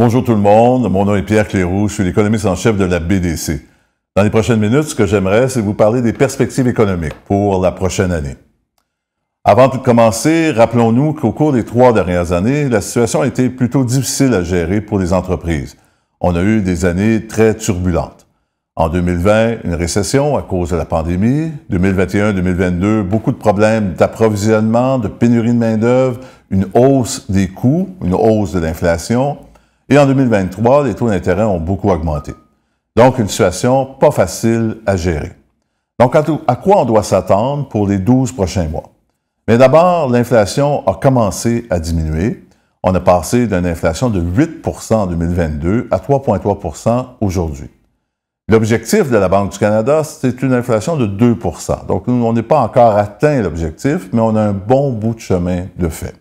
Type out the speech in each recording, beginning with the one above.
Bonjour tout le monde, mon nom est Pierre Cléroux, je suis l'économiste en chef de la BDC. Dans les prochaines minutes, ce que j'aimerais, c'est vous parler des perspectives économiques pour la prochaine année. Avant de commencer, rappelons-nous qu'au cours des 3 dernières années, la situation a été plutôt difficile à gérer pour les entreprises. On a eu des années très turbulentes. En 2020, une récession à cause de la pandémie. 2021-2022, beaucoup de problèmes d'approvisionnement, de pénurie de main-d'œuvre, une hausse des coûts, une hausse de l'inflation. Et en 2023, les taux d'intérêt ont beaucoup augmenté. Donc, une situation pas facile à gérer. Donc, à quoi on doit s'attendre pour les 12 prochains mois? Mais d'abord, l'inflation a commencé à diminuer. On a passé d'une inflation de 8 % en 2022 à 3,3 % aujourd'hui. L'objectif de la Banque du Canada, c'est une inflation de 2 %. Donc, nous, on n'est pas encore atteint l'objectif, mais on a un bon bout de chemin de fait.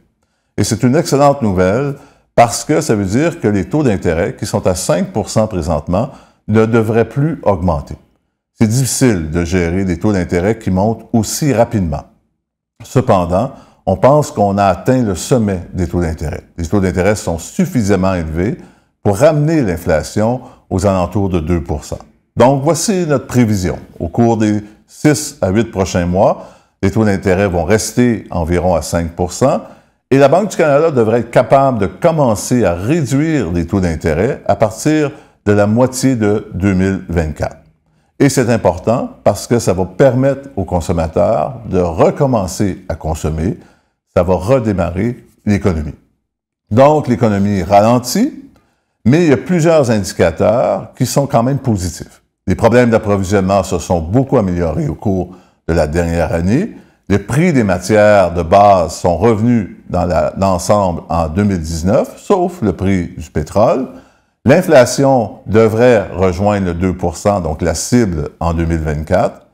Et c'est une excellente nouvelle parce que ça veut dire que les taux d'intérêt, qui sont à 5 % présentement, ne devraient plus augmenter. C'est difficile de gérer des taux d'intérêt qui montent aussi rapidement. Cependant, on pense qu'on a atteint le sommet des taux d'intérêt. Les taux d'intérêt sont suffisamment élevés pour ramener l'inflation aux alentours de 2 %. Donc, voici notre prévision. Au cours des 6 à 8 prochains mois, les taux d'intérêt vont rester environ à 5 % et la Banque du Canada devrait être capable de commencer à réduire les taux d'intérêt à partir de la moitié de 2024. Et c'est important parce que ça va permettre aux consommateurs de recommencer à consommer, ça va redémarrer l'économie. Donc, l'économie ralentit, mais il y a plusieurs indicateurs qui sont quand même positifs. Les problèmes d'approvisionnement se sont beaucoup améliorés au cours de la dernière année. Les prix des matières de base sont revenus dans l'ensemble en 2019, sauf le prix du pétrole. L'inflation devrait rejoindre le 2 %, donc la cible, en 2024,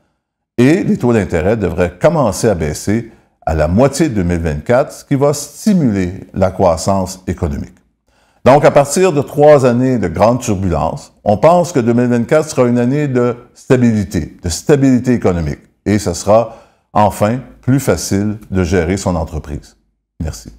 et les taux d'intérêt devraient commencer à baisser à la moitié de 2024, ce qui va stimuler la croissance économique. Donc, à partir de 3 années de grande turbulence, on pense que 2024 sera une année de stabilité économique, et ce sera enfin plus facile de gérer son entreprise. Merci.